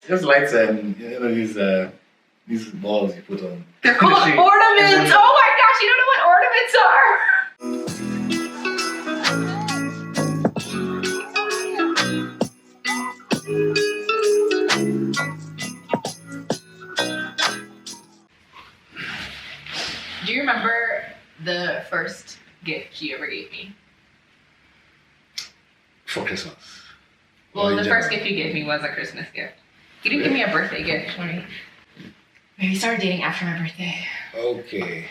Just lights and these balls you put on. They're called ornaments. Oh my gosh, you don't know what ornaments are. Do you remember the first gift you ever gave me? For Christmas. Well, the first gift you gave me was a Christmas gift. You didn't give me a birthday gift. Maybe started dating after my birthday. Okay.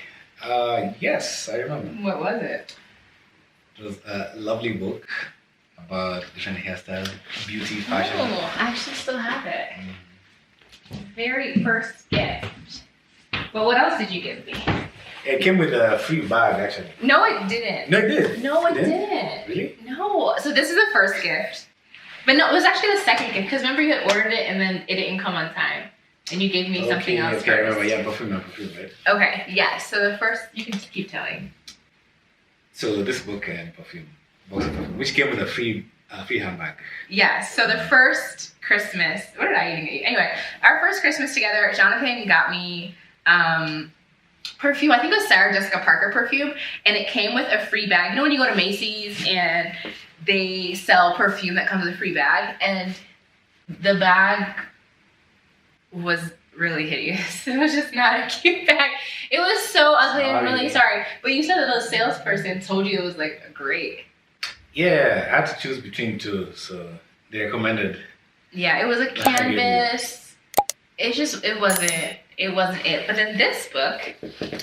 Yes, I remember. What was it? It was a lovely book about different hairstyles, beauty, fashion. Oh, I actually still have it. Very first gift. But what else did you give me? It came with a free bag, actually. No, it didn't. No, it did. No, it didn't. Really? No. So this is the first gift. But no, it was actually the second gift. Because remember you had ordered it and then it didn't come on time. And you gave me something else okay, first. I remember. Yeah, perfume, right? Okay, yes. So the first, you can just keep telling. So this book and perfume, box of perfume, which came with a free handbag. Yes. So the first Christmas, what did I even get you? Anyway, our first Christmas together, Jonathan got me perfume. I think it was Sarah Jessica Parker perfume, and it came with a free bag. You know when you go to Macy's and they sell perfume that comes with a free bag, and the bag was really hideous. It was just not a cute bag. It was so ugly. I'm really sorry. But you said that the salesperson told you it was like great. Yeah, I had to choose between two, so they recommended. Yeah, it was a canvas. It wasn't it. But then this book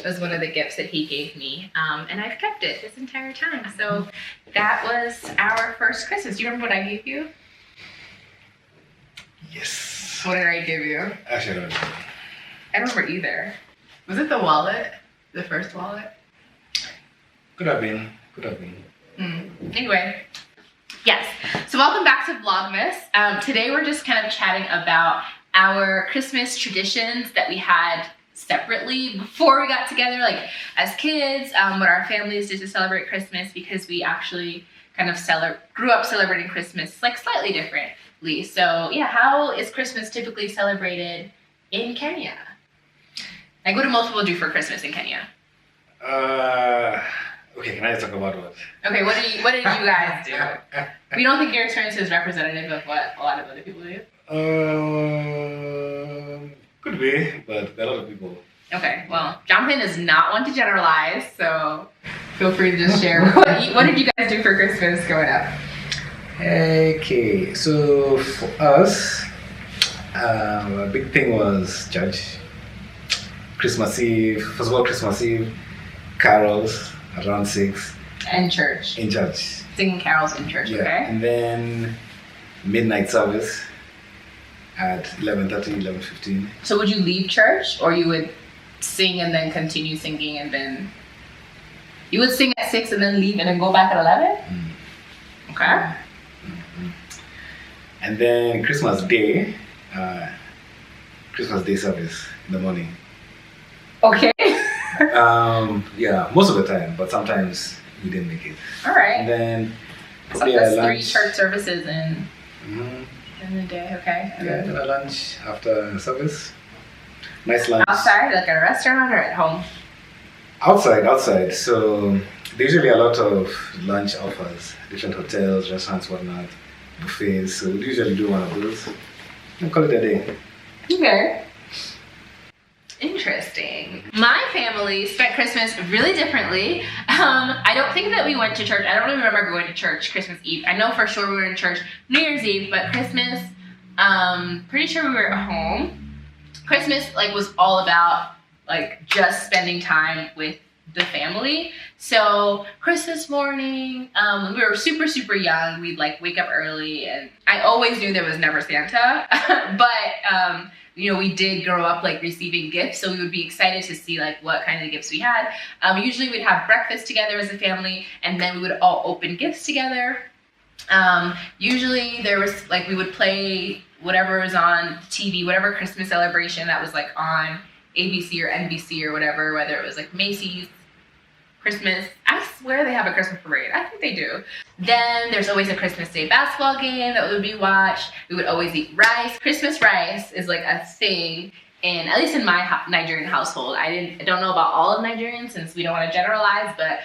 was one of the gifts that he gave me, and I've kept it this entire time. So that was our first Christmas. Do you remember what I gave you? Yes. What did I give you? Actually, I don't know. I don't remember either. Was it the wallet? The first wallet? Could have been. Anyway, yes. So welcome back to Vlogmas. Today we're just kind of chatting about our Christmas traditions that we had separately before we got together, like as kids, what our families did to celebrate Christmas, because we actually kind of grew up celebrating Christmas like slightly differently. So yeah, how is Christmas typically celebrated in Kenya? Like, what do most people do for Christmas in Kenya? Okay, can I talk about what? Okay, what did you guys do? We don't think your experience is representative of what a lot of other people do. Could be, but a lot of people. Okay, well, Jonathan is not one to generalize, so feel free to just share. What did you guys do for Christmas growing up? Okay, so for us, a big thing was church. Christmas Eve, first of all, Christmas Eve, carols around 6. And church. In church. Singing carols in church, yeah. Okay. And then midnight service at 11:30, 11:15. So would you leave church, or you would sing and then continue singing, and then you would sing at 6 and then leave and then go back at 11? Okay. And then Christmas Day service in the morning. Okay. Yeah, most of the time, but sometimes we didn't make it. All right. And then so that's 3 church services in the day, okay? Yeah, then a lunch after service. Nice lunch. Outside, like at a restaurant, or at home? Outside. So there's usually a lot of lunch offers, different hotels, restaurants, whatnot, buffets. So we usually do one of those and call it a day. Okay. Interesting. My family spent Christmas really differently. I don't think that we went to church. I don't really remember going to church Christmas Eve. I know for sure we were in church New Year's Eve, but Christmas, pretty sure we were at home. Christmas was all about just spending time with the family. So Christmas morning, when we were super, super young, we'd wake up early, and I always knew there was never Santa, but we did grow up receiving gifts, so we would be excited to see what kind of gifts we had. Usually we'd have breakfast together as a family, and then we would all open gifts together. Usually there was we would play whatever was on TV, whatever Christmas celebration that was on ABC or NBC or whatever, whether it was Macy's Christmas. swear they have a Christmas parade. I think they do. Then there's always a Christmas Day basketball game that would be watched. We would always eat rice. Christmas rice is like a thing, and at least in my Nigerian household. I don't know about all of Nigerians since we don't want to generalize, but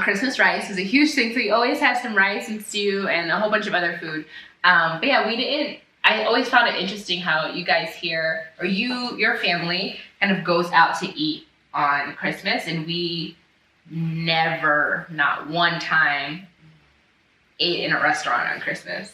Christmas rice is a huge thing. So we always have some rice and stew and a whole bunch of other food. But yeah, we didn't. I always found it interesting how you guys here, or your family, kind of goes out to eat on Christmas, and we never, not one time, ate in a restaurant on Christmas.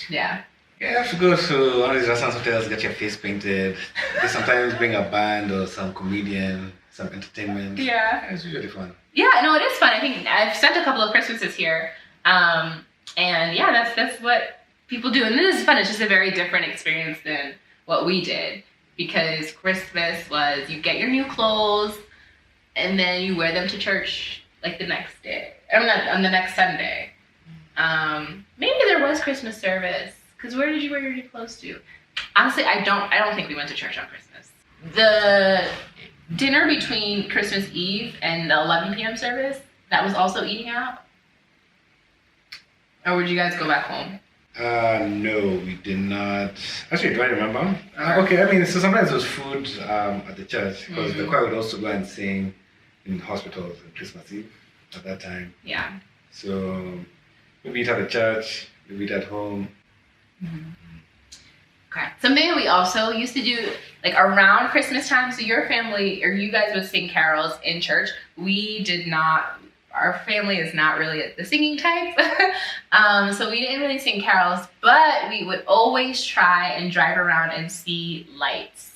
Yeah. Yeah, you have to go to one of these restaurants, hotels, get your face painted. They sometimes bring a band or some comedian, some entertainment. Yeah. It's usually fun. Yeah, no, it is fun. I think I've spent a couple of Christmases here. And yeah, that's what people do. And this is fun. It's just a very different experience than what we did. Because Christmas was, you get your new clothes, and then you wear them to church like the next day. Or not, on the next Sunday. Maybe there was Christmas service. Because where did you wear your new clothes to? Honestly, I don't think we went to church on Christmas. The dinner between Christmas Eve and the 11 p.m. service, that was also eating out? Or would you guys go back home? No, we did not. Actually, do I remember? Okay, I mean, so sometimes there was food at the church, because the choir would also go and sing in hospitals on Christmas Eve at that time. Yeah. So maybe eat at the church, maybe eat at home. Okay. Something that we also used to do, like around Christmas time, so your family, or you guys would sing carols in church. We did not. Our family is not really the singing type. So we didn't really sing carols, but we would always try and drive around and see lights.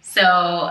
So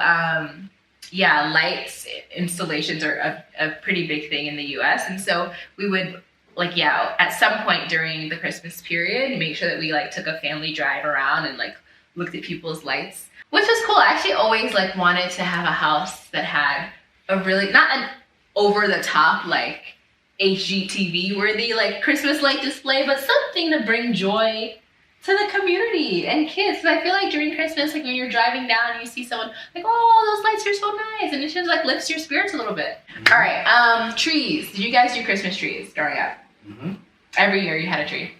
yeah, lights installations are a pretty big thing in the US. And so we would, like, yeah, at some point during the Christmas period, make sure that we like took a family drive around and like looked at people's lights, which was cool. I actually always like wanted to have a house that had a really, not an over the top like HGTV worthy like Christmas light display, but something to bring joy to the community and kids. I feel like during Christmas, like when you're driving down and you see someone like, oh, those lights are so nice, and it just like lifts your spirits a little bit. All right, trees. Did you guys do Christmas trees growing up? Every year you had a tree?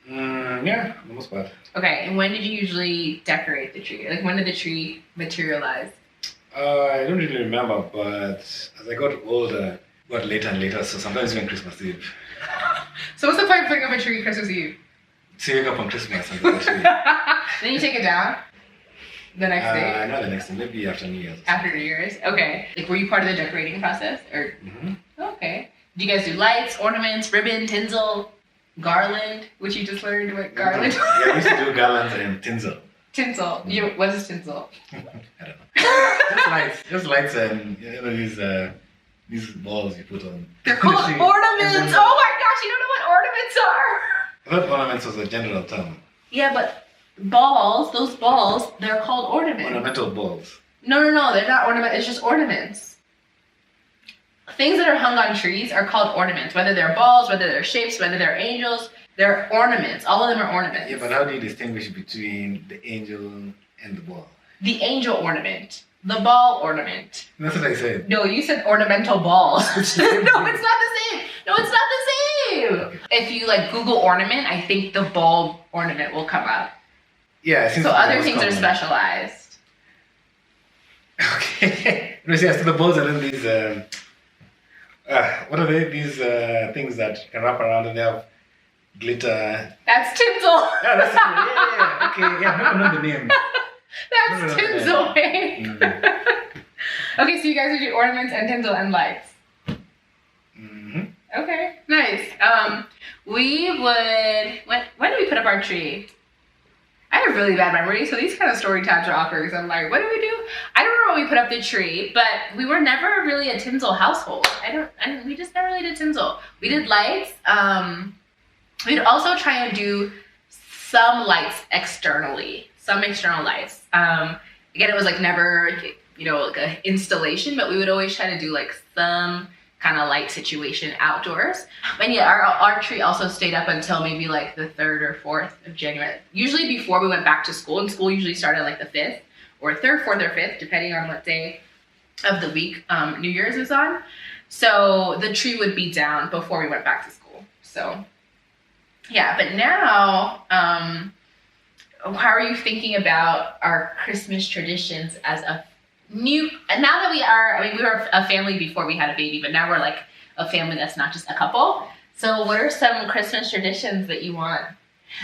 Yeah, for the most part. Okay, and when did you usually decorate the tree? Like when did the tree materialize? I don't really remember, but as I got older, it got later and later, so sometimes even Christmas Eve. So what's the point of putting up a tree Christmas Eve? So you wake up on Christmas and get a tree. Then you take it down the next day? Not the next day, maybe after New Year's. After New Year's? Okay. Like were you part of the decorating process? Or Okay. Do you guys do lights, ornaments, ribbon, tinsel, garland, which you just learned what garland? Yeah, we used to do garlands and tinsel. Tinsel. What is tinsel? I don't know. Just lights and these balls you put on. They're called ornaments. Oh my gosh, you don't know what ornaments are. I thought ornaments was a general term. Yeah, but balls, those balls, they're called ornaments. Ornamental balls. No, they're not ornaments. It's just ornaments. Things that are hung on trees are called ornaments. Whether they're balls, whether they're shapes, whether they're angels, they're ornaments. All of them are ornaments. Yeah, but how do you distinguish between the angel and the ball? The angel ornament. The ball ornament. That's what I said. No, you said ornamental balls. No, it's not the same. No, it's not the same. Okay. If you like Google ornament, I think the ball ornament will come up. Yeah. So other things are specialized. Okay. So the balls are then these, what are they? These things that can wrap around and they have glitter. That's tinsel. Yeah, that's yeah. Okay, yeah, I don't know the name. That's tinsel, babe. Okay, so you guys would do ornaments and tinsel and lights. Okay, nice. We would, when did we put up our tree? I have really bad memory, so these kind of story times are awkward because I'm like, what did we do? I don't remember when we put up the tree, but we were never really a tinsel household. We just never really did tinsel. We did lights. We'd also try and do some lights externally, some external lights. Again, it was like never, like an installation, but we would always try to do like some kind of light situation outdoors. And yeah, our tree also stayed up until maybe like the 3rd or 4th of January. Usually before we went back to school, and school usually started like the 5th or 3rd, 4th, or 5th, depending on what day of the week New Year's is on. So the tree would be down before we went back to school. So yeah, but now, how are you thinking about our Christmas traditions as a new, and now that we are, I mean, we were a family before we had a baby, but now we're like a family that's not just a couple. So what are some Christmas traditions that you want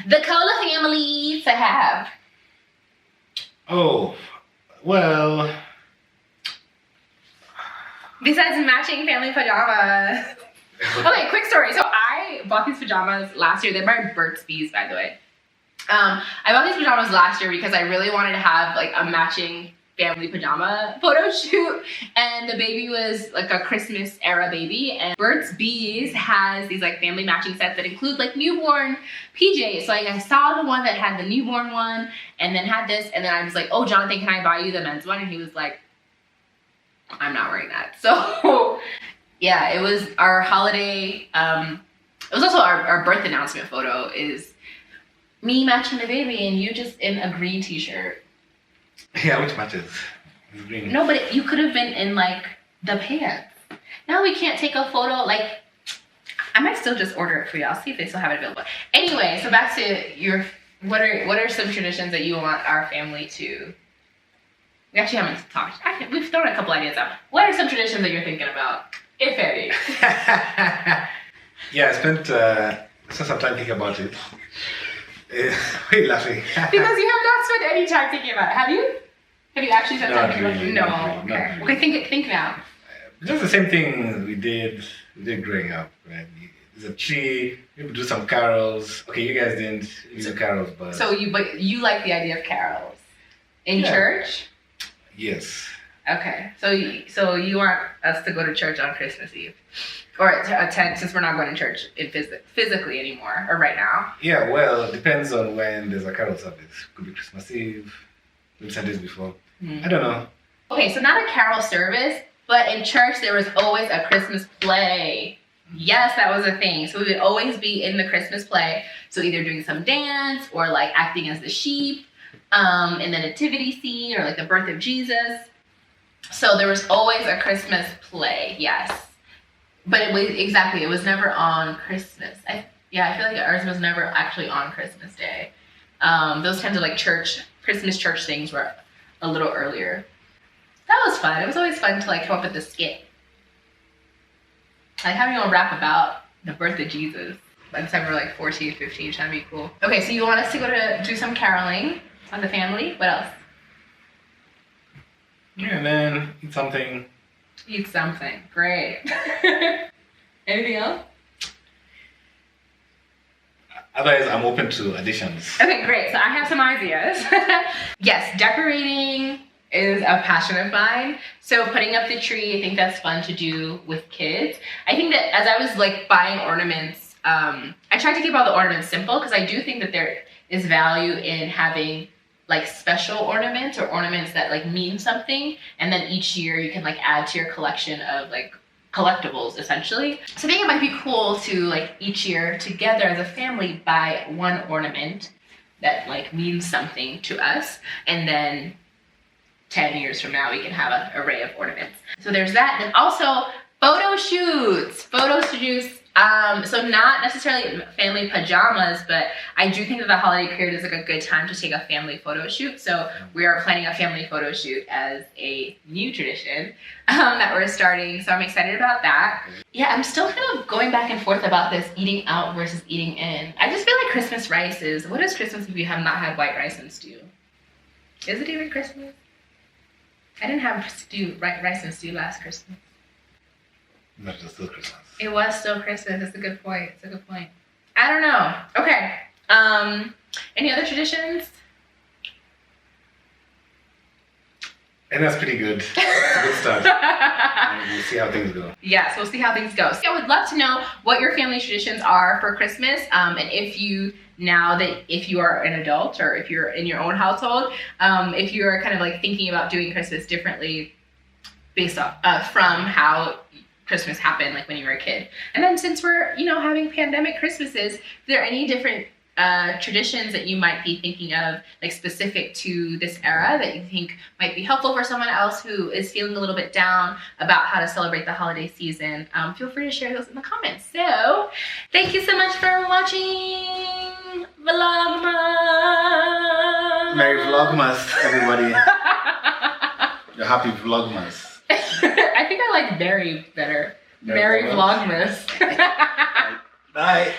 the Kola family to have? Oh, well. Besides matching family pajamas. Okay, quick story. So I bought these pajamas last year. They're by Burt's Bees, by the way. I bought these pajamas last year because I really wanted to have like a matching family pajama photo shoot, and the baby was like a Christmas era baby, and Burt's Bees has these like family matching sets that include like newborn PJs. So like I saw the one that had the newborn one and then had this, and then I was like, oh Jonathan, can I buy you the men's one? And he was like, I'm not wearing that. So yeah, it was our holiday, it was also our birth announcement photo is me matching the baby and you just in a green t-shirt. Yeah, which matches? It's green. No, but you could have been in like the pants. Now we can't take a photo. Like, I might still just order it for you. I'll see if they still have it available. Anyway, so back to your, what are some traditions that you want our family to? We actually haven't talked. We've thrown a couple ideas out. What are some traditions that you're thinking about, if any? Yeah, I spent some time thinking about it. Why are you laughing? Because you have not spent any time thinking about it. Have you? Have you actually spent time thinking about it? No. Not Okay. really. Okay, think now. Just the same thing we did growing up, right? There's a tree, maybe do some carols. Okay, you guys didn't do carols, but... So you like the idea of carols? In Yeah. church? Yes. Okay. So you want us to go to church on Christmas Eve? Or to attend, since we're not going to church physically anymore, or right now? Yeah, well, it depends on when there's a carol service. Could be Christmas Eve, maybe Sundays before. I don't know. Okay, so not a carol service, but in church there was always a Christmas play. Yes, that was a thing. So we would always be in the Christmas play. So either doing some dance or like acting as the sheep in the nativity scene or like the birth of Jesus. So there was always a Christmas play, yes. But it was never on Christmas. I feel like ours was never actually on Christmas Day. Those kinds of like Christmas church things were a little earlier. That was fun. It was always fun to like come up with a skit. Like having a rap about the birth of Jesus. By the time we're like 14, 15, trying to be cool. Okay, so you want us to go to do some caroling on the family? What else? Yeah, and then eat something. Eat something. Great. Anything else? Otherwise, I'm open to additions. Okay, great. So I have some ideas. Yes, decorating is a passion of mine. So putting up the tree, I think that's fun to do with kids. I think that as I was like buying ornaments, I tried to keep all the ornaments simple because I do think that there is value in having like special ornaments or ornaments that like mean something, and then each year you can like add to your collection of like collectibles essentially. So I think it might be cool to like each year together as a family buy one ornament that like means something to us, and then 10 years from now we can have an array of ornaments. So there's that. And also photo shoots. So not necessarily family pajamas, but I do think that the holiday period is like a good time to take a family photo shoot. So we are planning a family photo shoot as a new tradition that we're starting. So I'm excited about that. Yeah, I'm still kind of going back and forth about this eating out versus eating in. I just feel like Christmas rice is, what is Christmas if you have not had white rice and stew? Is it even Christmas? I didn't have rice and stew last Christmas. Not just still Christmas. It was still Christmas. That's a good point. I don't know. Okay. Any other traditions? And that's pretty good. It's a good start. We'll see how things go. Yes, we'll see how things go. So I would love to know what your family traditions are for Christmas, and if you are an adult or if you're in your own household, if you are kind of like thinking about doing Christmas differently based off from how Christmas happened like when you were a kid. And then since we're having pandemic Christmases, are there any different traditions that you might be thinking of, like specific to this era, that you think might be helpful for someone else who is feeling a little bit down about how to celebrate the holiday season, feel free to share those in the comments. So thank you so much for watching Vlogmas. Merry Vlogmas, everybody. You're happy Vlogmas. I think I like Merry better. Merry Vlogmas. Bye.